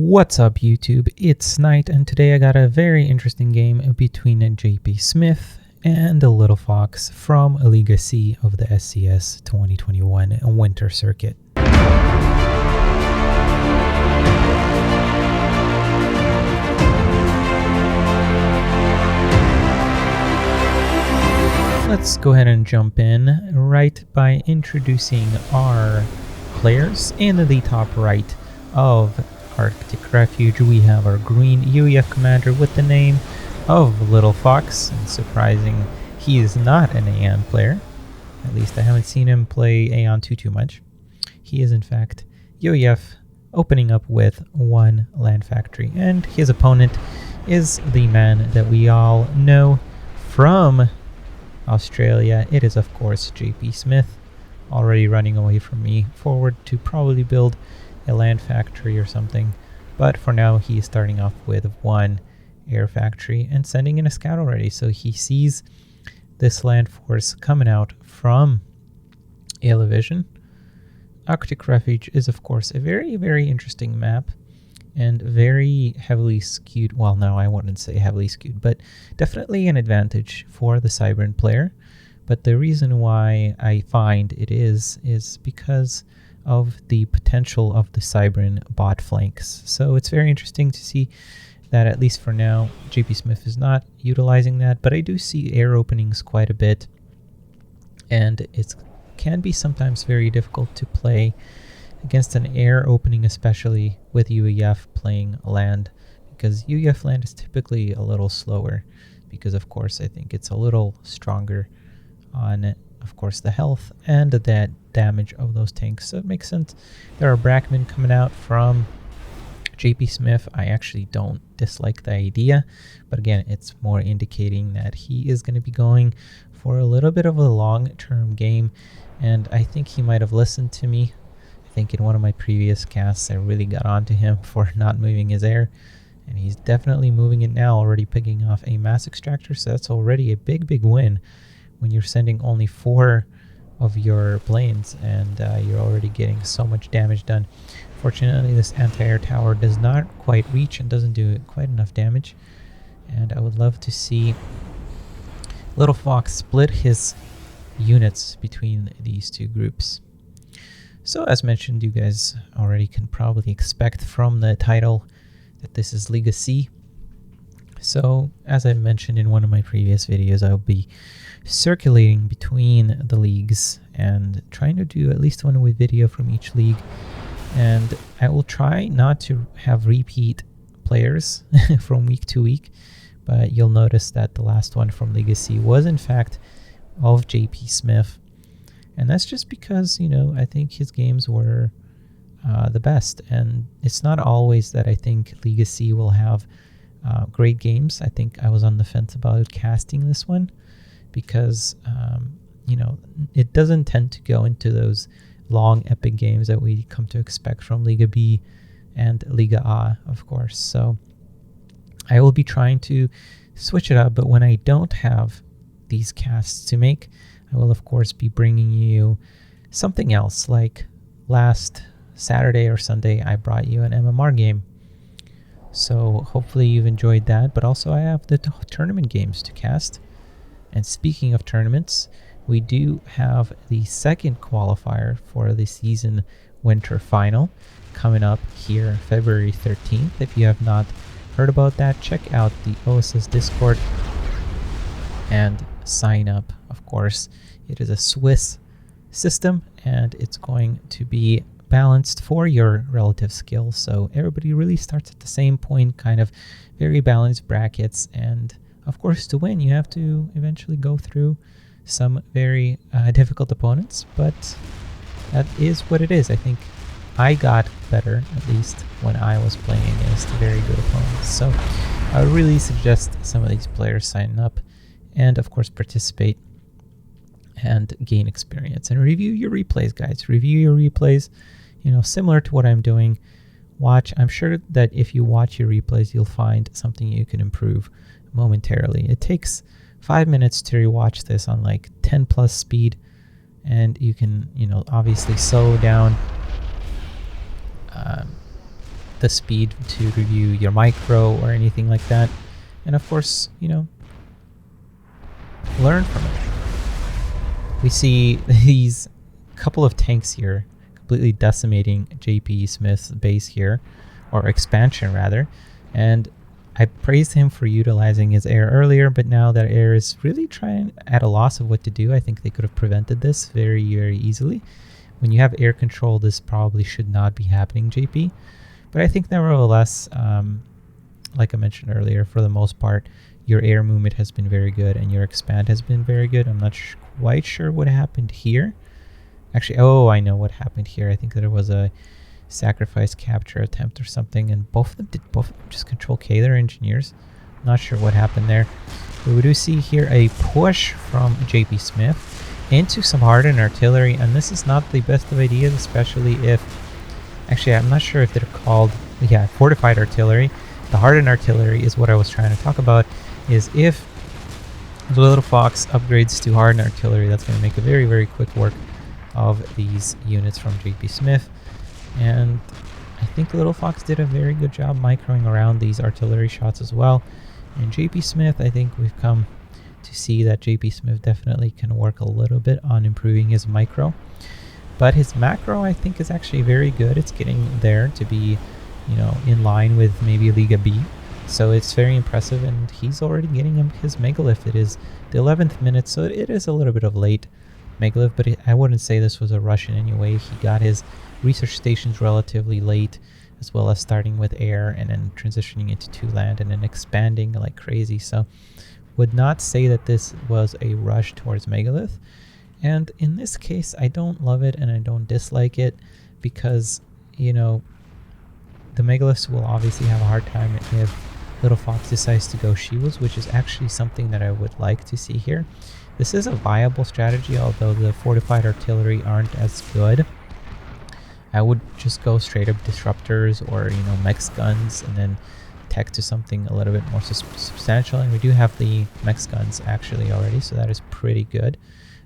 What's up YouTube, it's Nite, and today I got a very interesting game between JP Smith and the Little Fox from Liga C of the SCS 2021 Winter Circuit. Let's go ahead and jump in right by introducing our players. In the top right of Arctic Refuge, we have our green UEF commander with the name of Little Fox, and surprising, he is not an Aeon player. At least I haven't seen him play Aeon too much. He is in fact UEF, opening up with one land factory, and his opponent is the man that we all know from Australia. It is of course JP Smith, already running away from me forward to probably build a land factory or something, but for now he is starting off with one air factory and sending in a scout already, so he sees this land force coming out from Vision. Arctic Refuge is of course a very interesting map and very heavily skewed. Well, no, I wouldn't say heavily skewed, but definitely an advantage for the Cybran player. But the reason why I find it is because of the potential of the Cybran bot flanks. So it's very interesting to see that, at least for now, JP Smith is not utilizing that, but I do see air openings quite a bit, and it can be sometimes very difficult to play against an air opening, especially with UEF playing land, because UEF land is typically a little slower, because of course I think it's a little stronger on, of course, the health and the damage of those tanks. So it makes sense. There are Brackmen coming out from JP Smith. I actually don't dislike the idea, but again, it's more indicating that he is going to be going for a little bit of a long-term game, and I think he might have listened to me. I think in one of my previous casts I really got onto him for not moving his air, and he's definitely moving it now, already picking off a mass extractor, so that's already a big win when you're sending only 4 of your planes, and you're already getting so much damage done. Fortunately, this anti-air tower does not quite reach and doesn't do quite enough damage, and I would love to see Little Fox split his units between these two groups. So as mentioned, you guys already can probably expect from the title that this is Liga C. So as I mentioned in one of my previous videos, I'll be circulating between the leagues and trying to do at least one with video from each league, and I will try not to have repeat players from week to week, but you'll notice that the last one from Liga C was in fact of JP Smith, and that's just because, you know, I think his games were the best, and it's not always that I think Liga C will have great games. I think I was on the fence about casting this one because, you know, it doesn't tend to go into those long epic games that we come to expect from Liga B and Liga A, of course. So I will be trying to switch it up, but when I don't have these casts to make, I will of course be bringing you something else. Like last Saturday or Sunday, I brought you an MMR game. So hopefully you've enjoyed that, but also I have the tournament games to cast. And speaking of tournaments, we do have the second qualifier for the season winter final coming up here February 13th. If you have not heard about that, check out the OSS Discord and sign up. Of course, it is a Swiss system and it's going to be balanced for your relative skills, so everybody really starts at the same point, kind of very balanced brackets, and of course to win you have to eventually go through some very difficult opponents, but that is what it is. I think I got better, at least when I was playing against very good opponents, so I would really suggest some of these players sign up and of course participate and gain experience and review your replays, guys. Review your replays, you know, similar to what I'm doing. Watch. I'm sure that if you watch your replays, you'll find something you can improve momentarily. It takes 5 minutes to rewatch this on like 10 plus speed, and you can, you know, obviously slow down the speed to review your micro or anything like that. And of course, you know, learn from it. We see these couple of tanks here completely decimating JP Smith's base here, or expansion rather, and I praised him for utilizing his air earlier, but now that air is really trying at a loss of what to do. I think they could have prevented this very, very easily. When you have air control, this probably should not be happening, JP. But I think nevertheless, like I mentioned earlier, for the most part, your air movement has been very good and your expand has been very good. I'm not quite sure what happened here. Actually, oh, I know what happened here. I think that it was a sacrifice capture attempt or something, and both of them just control K their engineers. Not sure what happened there. But we do see here a push from JP Smith into some hardened artillery, and this is not the best of ideas, especially if, actually I'm not sure if they're called, yeah, fortified artillery. The hardened artillery is what I was trying to talk about, is if the Little Fox upgrades to hardened artillery, that's going to make a very, very quick work of these units from JP Smith. And I think Little Fox did a very good job microing around these artillery shots as well. And JP Smith, I think we've come to see that JP Smith definitely can work a little bit on improving his micro. But his macro, I think, is actually very good. It's getting there to be, you know, in line with maybe Liga B. So it's very impressive, and he's already getting him his megalith. It is the 11th minute, so it is a little bit of late megalith, but I wouldn't say this was a rush in any way. He got his research stations relatively late, as well as starting with air and then transitioning into 2 land and then expanding like crazy. So would not say that this was a rush towards megalith. And in this case, I don't love it and I don't dislike it, because, you know, the megaliths will obviously have a hard time if Little Fox decides to go shields, which is actually something that I would like to see here. This is a viable strategy, although the fortified artillery aren't as good. I would just go straight up disruptors or, you know, mech guns and then tech to something a little bit more substantial. And we do have the mech guns actually already, so that is pretty good.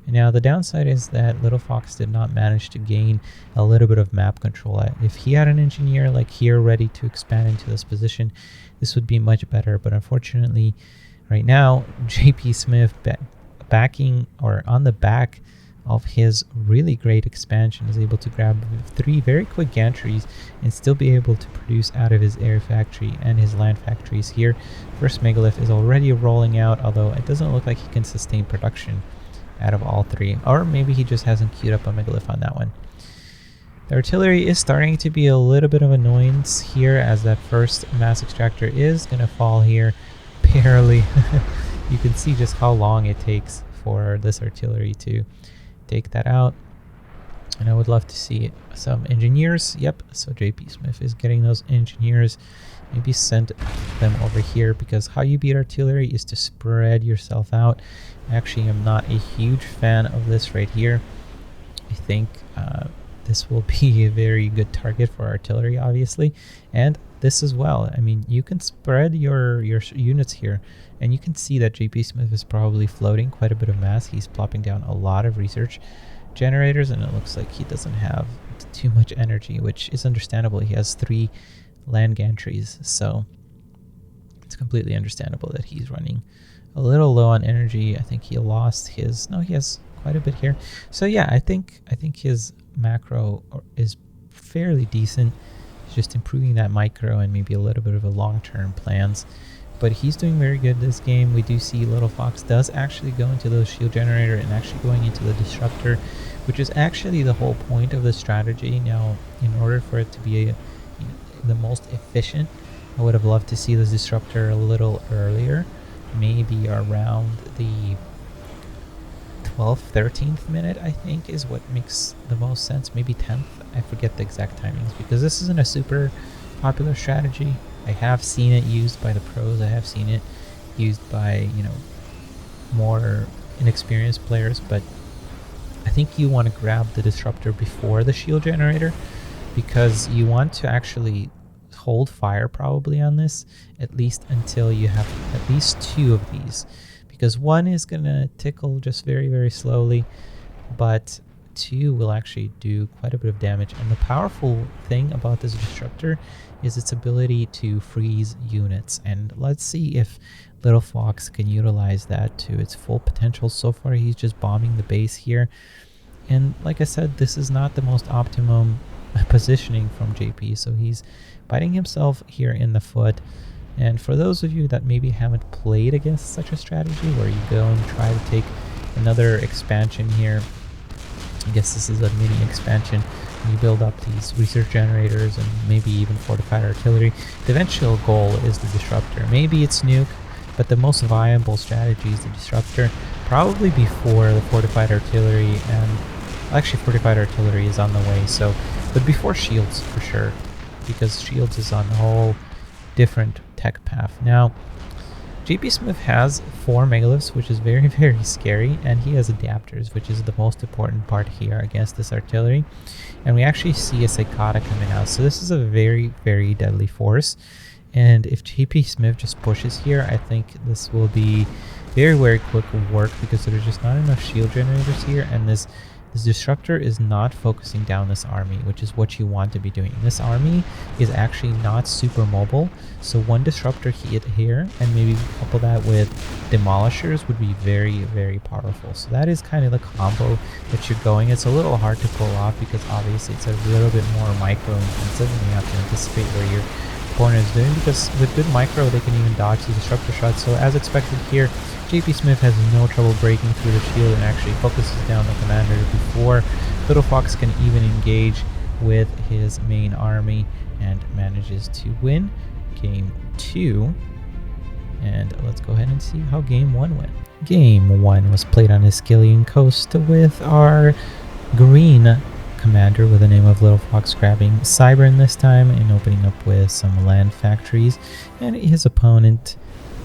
And now the downside is that Little Fox did not manage to gain a little bit of map control. If he had an engineer like here ready to expand into this position, this would be much better. But unfortunately, right now, JP Smith backing or on the back of his really great expansion is able to grab 3 very quick gantries and still be able to produce out of his air factory and his land factories here. First megalith is already rolling out, although it doesn't look like he can sustain production out of all 3, or maybe he just hasn't queued up a megalith on that one. The artillery is starting to be a little bit of annoyance here, as that first mass extractor is going to fall here barely. You can see just how long it takes for this artillery to take that out. And I would love to see some engineers. Yep, so JP Smith is getting those engineers. Maybe send them over here, because how you beat artillery is to spread yourself out. Actually, I'm not a huge fan of this right here. I think this will be a very good target for artillery, obviously, and this as well. I mean, you can spread your units here, and you can see that JP Smith is probably floating quite a bit of mass. He's plopping down a lot of research generators, and it looks like he doesn't have too much energy, which is understandable. He has 3 land gantries, so it's completely understandable that he's running a little low on energy. I think he lost his, no, he has quite a bit here. So yeah, I think his macro is fairly decent. He's just improving that micro and maybe a little bit of a long-term plans, but he's doing very good this game. We do see Little Fox does actually go into those shield generator and actually going into the disruptor, which is actually the whole point of the strategy. Now, in order for it to be the most efficient, I would have loved to see this disruptor a little earlier, maybe around the 12th, 13th minute, I think, is what makes the most sense. Maybe 10th, I forget the exact timings, because this isn't a super popular strategy. I have seen it used by the pros. I have seen it used by, you know, more inexperienced players, but I think you want to grab the disruptor before the shield generator, because you want to actually hold fire probably on this, at least until you have at least 2 of these, because one is going to tickle just very, very slowly, but 2 will actually do quite a bit of damage. And the powerful thing about this Disruptor is its ability to freeze units. And let's see if Little Fox can utilize that to its full potential. So far, he's just bombing the base here. And like I said, this is not the most optimum positioning from JP, so he's biting himself here in the foot. And for those of you that maybe haven't played against such a strategy where you go and try to take another expansion here, I guess this is a mini expansion, you build up these research generators and maybe even fortified artillery. The eventual goal is the Disruptor. Maybe it's nuke, but the most viable strategy is the Disruptor, probably before the fortified artillery. And actually fortified artillery is on the way, so but before shields for sure, because shields is on a whole different tech path. Now JP Smith has 4 megaliths, which is very, very scary, and he has adapters, which is the most important part here against this artillery. And we actually see a Psychotic coming out, so this is a very, very deadly force. And if JP Smith just pushes here, I think this will be very, very quick work, because there's just not enough shield generators here, and this Disruptor is not focusing down this army, which is what you want to be doing. This army is actually not super mobile, so one Disruptor hit here and maybe couple that with Demolishers would be very, very powerful. So that is kind of the combo that you're going. It's a little hard to pull off because obviously it's a little bit more micro intensive and you have to anticipate where your opponent is doing, because with good micro they can even dodge the Disruptor shots. So as expected here, JP Smith has no trouble breaking through the shield and actually focuses down the commander before Little Fox can even engage with his main army, and manages to win game 2. And let's go ahead and see how game 1 went. Game 1 was played on Iskellian Coast with our green commander with the name of Little Fox grabbing Cybern this time and opening up with some land factories, and his opponent,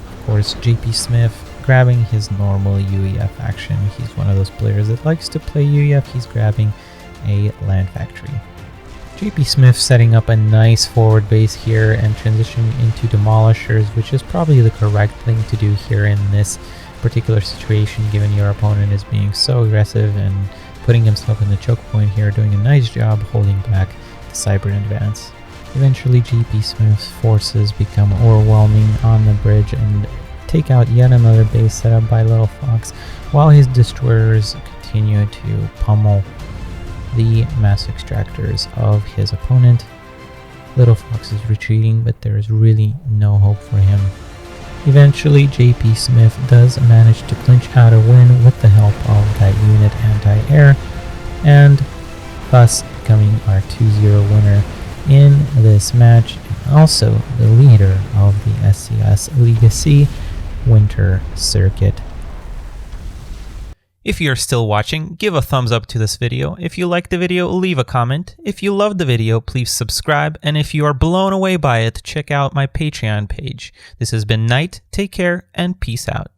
of course, JP Smith, grabbing his normal UEF action. He's one of those players that likes to play UEF. He's grabbing a land factory. JP Smith setting up a nice forward base here and transitioning into Demolishers, which is probably the correct thing to do here in this particular situation, given your opponent is being so aggressive and putting himself in the choke point here, doing a nice job holding back the Cyber advance. Eventually JP Smith's forces become overwhelming on the bridge and take out yet another base set up by Little Fox, while his destroyers continue to pummel the mass extractors of his opponent. Little Fox is retreating, but there is really no hope for him. Eventually, JP Smith does manage to clinch out a win with the help of that unit anti-air, and thus becoming our 2-0 winner in this match, and also the leader of the SCS Liga C Winter Circuit. If you're still watching, give a thumbs up to this video. If you liked the video, leave a comment. If you loved the video, please subscribe. And if you are blown away by it, check out my Patreon page. This has been Nite. Take care and peace out.